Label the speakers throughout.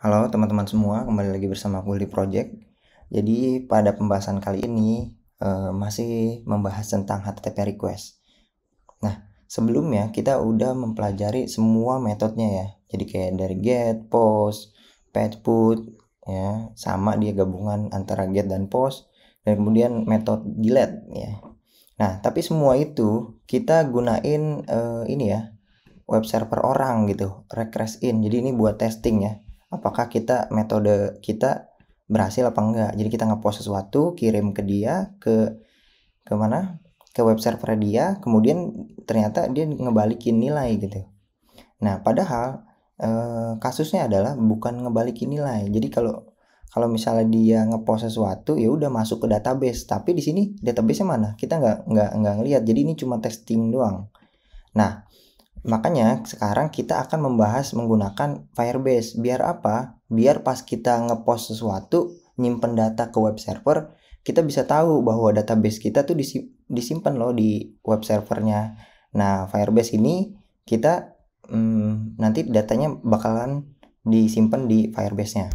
Speaker 1: Halo teman-teman semua, kembali lagi bersama aku di Project. Jadi pada pembahasan kali ini masih membahas tentang HTTP request. Nah, sebelumnya kita udah mempelajari semua metodenya ya. Jadi kayak dari get, post, fetch, put, ya, sama dia gabungan antara get dan post, dan kemudian metode delete ya. Nah, tapi semua itu kita gunain ini ya, web server orang gitu, request in. Jadi ini buat testing ya, apakah metode kita berhasil apa enggak. Jadi kita ngepost sesuatu, kirim ke dia, ke mana, ke web server dia, kemudian ternyata dia ngebalikin nilai gitu. Nah padahal kasusnya adalah bukan ngebalikin nilai. Jadi kalau kalau misalnya dia ngepost sesuatu ya udah masuk ke database, tapi di sini database mana kita nggak ngelihat. Jadi ini cuma testing doang. Nah, makanya sekarang kita akan membahas menggunakan Firebase. Biar apa? Biar pas kita ngepost sesuatu, nyimpen data ke web server, kita bisa tahu bahwa database kita tuh disimpan loh di web servernya. Nah, Firebase ini kita nanti datanya bakalan disimpan di Firebase-nya.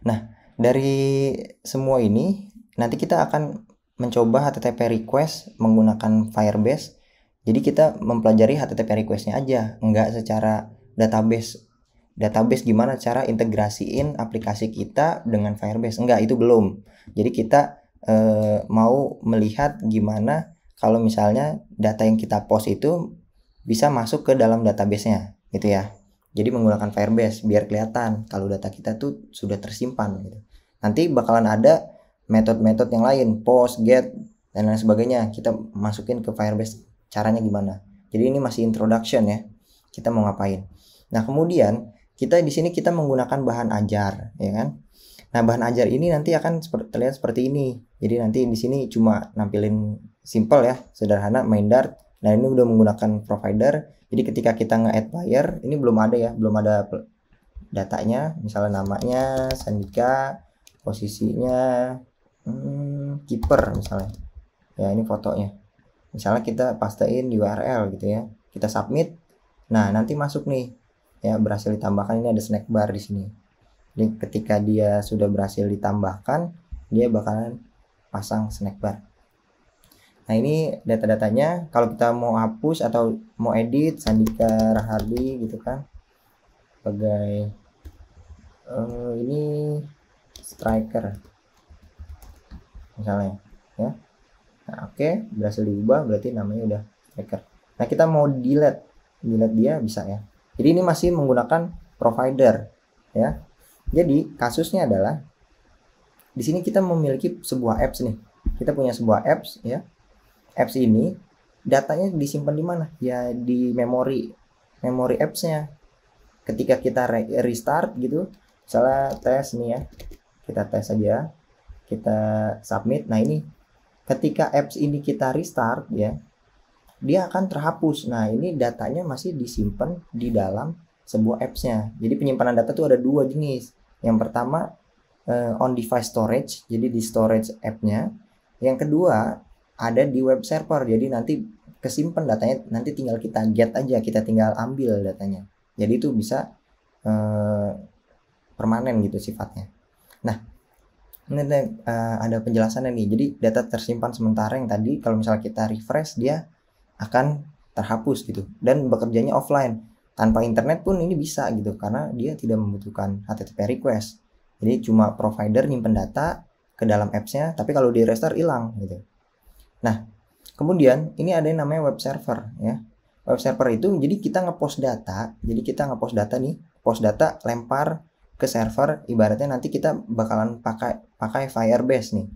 Speaker 1: Nah, dari semua ini nanti kita akan mencoba HTTP request menggunakan Firebase. Jadi kita mempelajari HTTP request-nya aja, nggak secara database. Database gimana cara integrasiin aplikasi kita dengan Firebase? Enggak, itu belum. Jadi kita mau melihat gimana kalau misalnya data yang kita post itu bisa masuk ke dalam database-nya, gitu ya. Jadi menggunakan Firebase biar kelihatan kalau data kita tuh sudah tersimpan gitu. Nanti bakalan ada metode-metode yang lain, post, get, dan lain sebagainya. Kita masukin ke Firebase, caranya gimana. Jadi ini masih introduction ya. Kita mau ngapain. Nah, kemudian kita menggunakan bahan ajar, ya kan? Nah, bahan ajar ini nanti akan terlihat seperti ini. Jadi nanti di sini cuma nampilin simple ya, sederhana main Dart. Nah, ini udah menggunakan provider. Jadi ketika kita nge-add player, ini belum ada ya, belum ada datanya, misalnya namanya Sandika, posisinya keeper misalnya. Ya, ini fotonya. Misalnya kita pastein URL gitu ya. Kita submit. Nah, nanti masuk nih. Ya, berhasil ditambahkan, ini ada snack bar di sini. Jadi ketika dia sudah berhasil ditambahkan, dia bakalan pasang snack bar. Nah, ini data-datanya. Kalau kita mau hapus atau mau edit Sandika Rahardi gitu kan, sebagai ini striker misalnya ya. Nah, oke, berhasil diubah, berarti namanya udah striker. Nah, kita mau delete dia bisa ya. Jadi ini masih menggunakan provider ya. Jadi kasusnya adalah di sini kita memiliki sebuah apps nih. Kita punya sebuah apps ya. Apps ini datanya disimpan di mana? Ya di memori apps-nya. Ketika kita restart gitu, misalnya tes nih ya. Kita tes aja. Kita submit. Nah, ini ketika apps ini kita restart ya, dia akan terhapus. Nah, ini datanya masih disimpan di dalam sebuah apps-nya. Jadi penyimpanan data tuh ada dua jenis. Yang pertama on device storage, jadi di storage app-nya. Yang kedua ada di web server, jadi nanti kesimpan datanya, nanti tinggal kita get aja, kita tinggal ambil datanya. Jadi itu bisa permanen gitu sifatnya. Nah, ini ada penjelasannya nih. Jadi data tersimpan sementara yang tadi kalau misalnya kita refresh dia akan terhapus gitu, dan bekerjanya offline tanpa internet pun ini bisa gitu, karena dia tidak membutuhkan HTTP request. Jadi cuma provider nyimpen data ke dalam apps-nya, tapi kalau di restart hilang gitu. Nah, kemudian ini ada yang namanya web server ya. Web server itu jadi kita ngepost data, nih, post data lempar ke server, ibaratnya nanti kita bakalan pakai Firebase nih.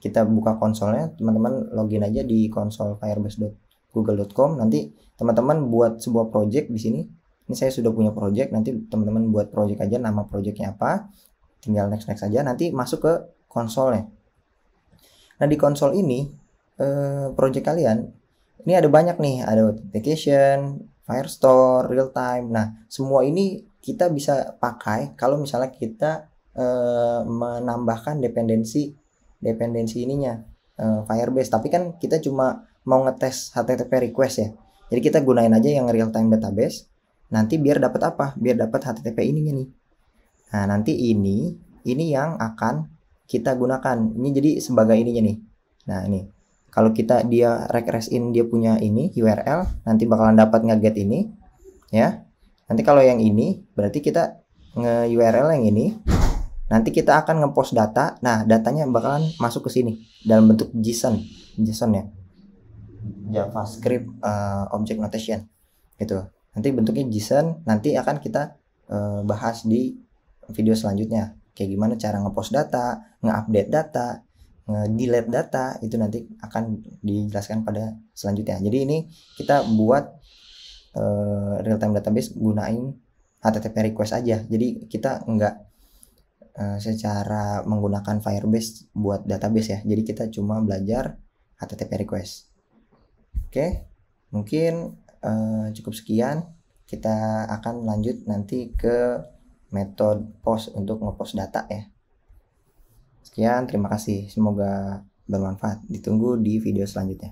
Speaker 1: Kita buka konsolnya, teman-teman login aja di konsol firebase.google.com. Nanti teman-teman buat sebuah project di sini. Ini saya sudah punya project, nanti teman-teman buat project aja, nama projectnya apa, tinggal next aja, nanti masuk ke konsolnya. Nah, di konsol ini project kalian ini ada banyak nih, ada authentication, Firestore, real time. Nah, semua ini kita bisa pakai kalau misalnya kita menambahkan dependensi ininya Firebase. Tapi kan kita cuma mau ngetes HTTP request ya. Jadi kita gunain aja yang real time database. Nanti biar dapat apa? Biar dapat HTTP ininya nih. Nah, nanti ini yang akan kita gunakan. Ini jadi sebagai ininya nih. Nah, ini. Kalau dia regress in dia punya ini URL, nanti bakalan dapat nge-get ini, ya. Nanti kalau yang ini berarti kita nge-URL yang ini. Nanti kita akan ngepost data. Nah, datanya bakalan masuk ke sini dalam bentuk JSON ya. JavaScript Object Notation. Gitu. Nanti bentuknya JSON, nanti akan kita bahas di video selanjutnya. Kayak gimana cara ngepost data, nge-update data, nge-delete data, itu nanti akan dijelaskan pada selanjutnya. Jadi ini kita buat real time database gunain HTTP request aja. Jadi kita nggak secara menggunakan Firebase buat database ya. Jadi kita cuma belajar HTTP request. Oke, mungkin cukup sekian. Kita akan lanjut nanti ke metode post untuk ngepost data ya. Sekian, terima kasih. Semoga bermanfaat. Ditunggu di video selanjutnya.